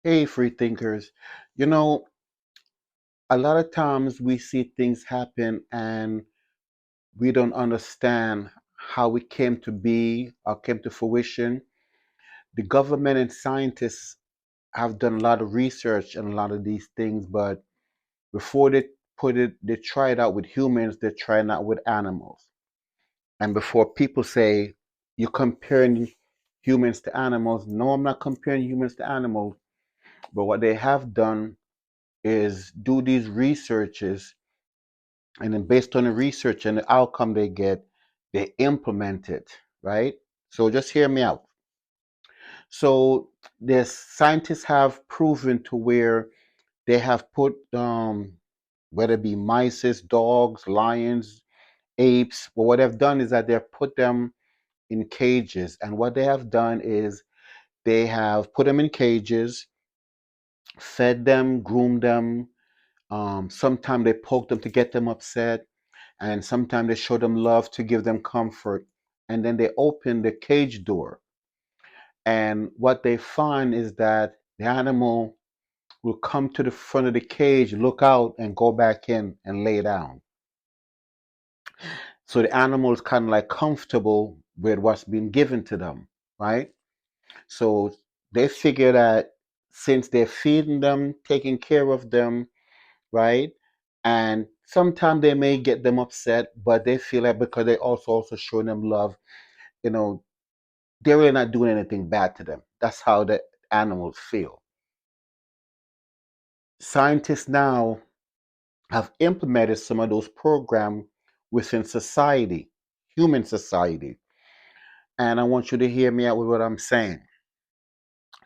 Hey, free thinkers. You know, a lot of times we see things happen and we don't understand how it came to be or came to fruition. The government and scientists have done a lot of research on a lot of these things, but before they try it out with humans, they try it out with animals. And before people say, you're comparing humans to animals, no, I'm not comparing humans to animals. But what they have done is do these researches, and then based on the research and the outcome they get, they implement it, right? So just hear me out. So the scientists have proven to where they have put whether it be mice, dogs, lions, apes, but what they've done is that they've put them in cages, and what they have done is they have put them in cages, fed them, groomed them. Sometimes they poke them to get them upset, and sometimes they show them love to give them comfort. And then they open the cage door, and what they find is that the animal will come to the front of the cage, look out, and go back in and lay down. So the animal is kind of like comfortable with what's been given to them, right? So they figure that since they're feeding them, taking care of them, right? And sometimes they may get them upset, but they feel like because they also showing them love, you know, they're really not doing anything bad to them. That's how the animals feel. Scientists now have implemented some of those programs within society, human society. And I want you to hear me out with what I'm saying.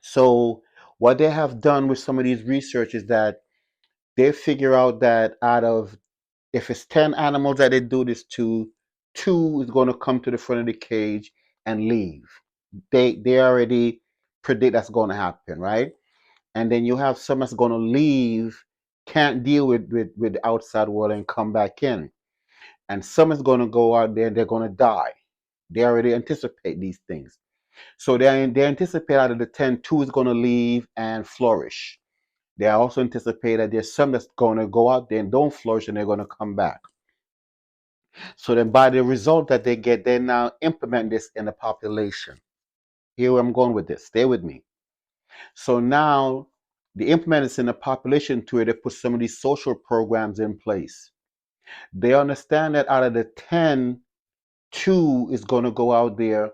So, what they have done with some of these research is that they figure out that out of, if it's 10 animals that they do this to, two is going to come to the front of the cage and leave. They already predict that's going to happen, right? And then you have some that's going to leave, can't deal with the outside world and come back in. And some is going to go out there and they're going to die. They already anticipate these things. So they anticipate out of the 10, two is going to leave and flourish. They also anticipate that there's some that's going to go out there and don't flourish and they're going to come back. So then by the result that they get, they now implement this in the population. Here I'm going with this. Stay with me. So now they implement this in the population to where they put some of these social programs in place. They understand that out of the 10, two is going to go out there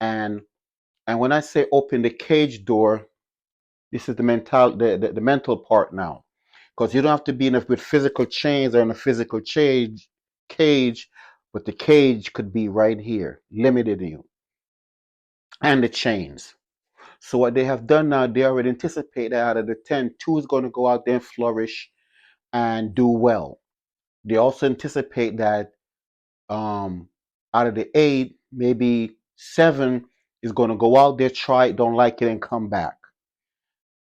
and when I say open the cage door, this is the mental part now. Because you don't have to be in with physical chains or in a physical cage, but the cage could be right here, limited you, and the chains. So what they have done now, they already anticipate that out of the 10, two is going to go out there and flourish and do well. They also anticipate that out of the 8, maybe 7 is going to go out there, try it, don't like it, and come back.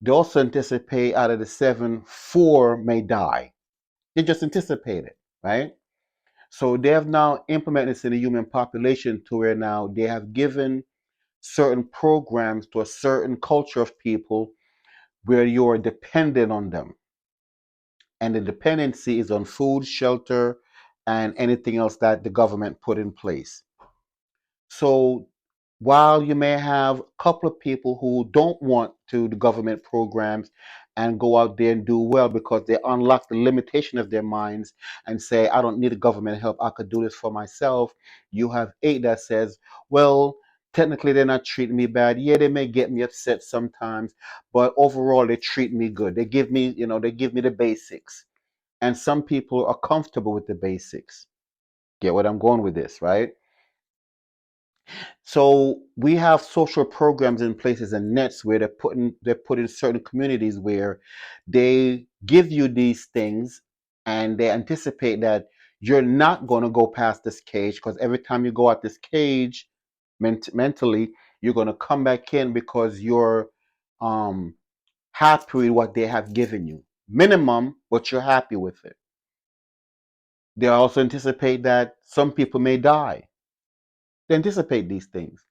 They also anticipate out of the 7, 4 may die. They just anticipate it, right? So they have now implemented this in the human population to where now they have given certain programs to a certain culture of people where you are dependent on them. And the dependency is on food, shelter, and anything else that the government put in place. So while you may have a couple of people who don't want to the government programs and go out there and do well because they unlock the limitation of their minds and say, I don't need the government help, I could do this for myself. You have 8 that says, well, technically they're not treating me bad. Yeah, they may get me upset sometimes, but overall they treat me good. They give me, they give me the basics. And some people are comfortable with the basics. Get what I'm going with this, right? So we have social programs in places and nets where they're put in certain communities where they give you these things and they anticipate that you're not going to go past this cage because every time you go out this cage mentally you're going to come back in because you're um, happy with what they have given you minimum, but you're happy with it. They also anticipate that some people may die. They anticipate these things.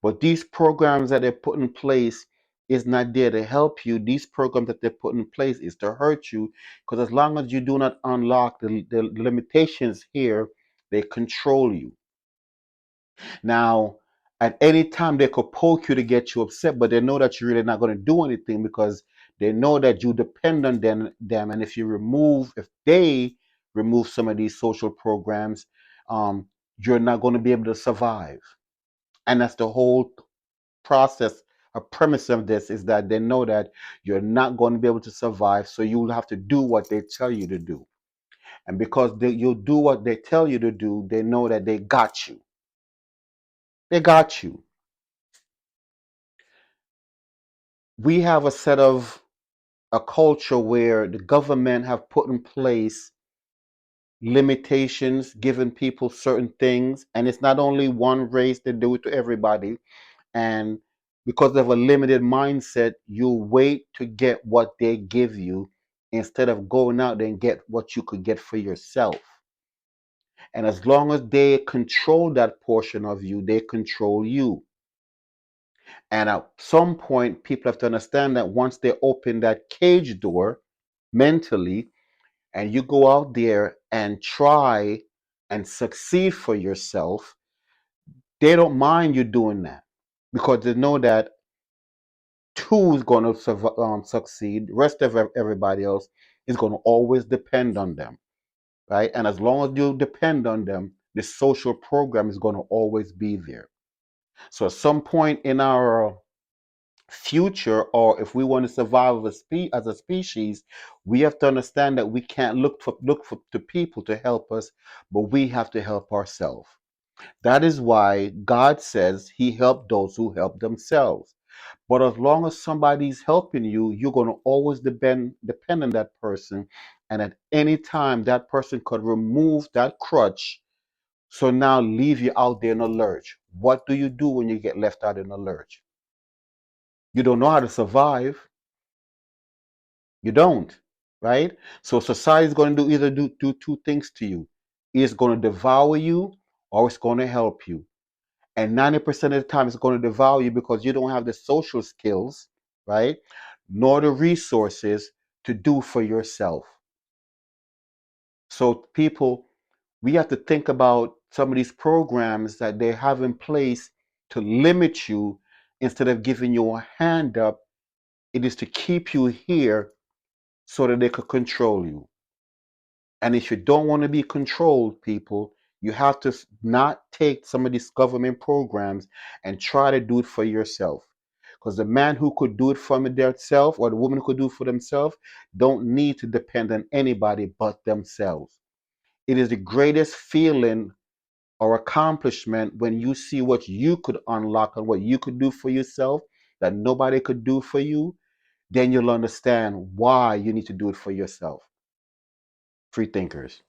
But these programs that they put in place is not there to help you. These programs that they put in place is to hurt you, because as long as you do not unlock the limitations here, they control you. Now, at any time they could poke you to get you upset, but they know that you're really not going to do anything because they know that you depend on them. And if they remove some of these social programs, um, you're not going to be able to survive. And that's the whole process, a premise of this is that they know that you're not going to be able to survive, so you'll have to do what they tell you to do. And because you'll do what they tell you to do, they know that they got you. They got you. We have a culture where the government have put in place limitations, giving people certain things, and it's not only one race, they do it to everybody. And because of a limited mindset, you wait to get what they give you instead of going out there and get what you could get for yourself. And as long as they control that portion of you, they control you. And at some point, people have to understand that once they open that cage door mentally, and you go out there and try and succeed for yourself, they don't mind you doing that because they know that two is going to succeed. The rest of everybody else is going to always depend on them, right? And as long as you depend on them, the social program is going to always be there. So at some point in our future, or if we want to survive as a species, we have to understand that we can't look for to people to help us, but we have to help ourselves. That is why God says He helped those who help themselves. But as long as somebody's helping you, you're going to always depend on that person. And at any time, that person could remove that crutch. So now leave you out there in a lurch. What do you do when you get left out in a lurch? You don't know how to survive. You don't, right? So society is going to do two things to you. It's going to devour you or it's going to help you. And 90% of the time, it's going to devour you because you don't have the social skills, right? Nor the resources to do for yourself. So, people, we have to think about some of these programs that they have in place to limit you instead of giving you a hand up. It is to keep you here so that they could control you. And if you don't want to be controlled, people, you have to not take some of these government programs and try to do it for yourself. Because the man who could do it for themselves or the woman who could do it for themselves don't need to depend on anybody but themselves. It is the greatest feeling or accomplishment when you see what you could unlock and what you could do for yourself that nobody could do for you. Then you'll understand why you need to do it for yourself. Free thinkers.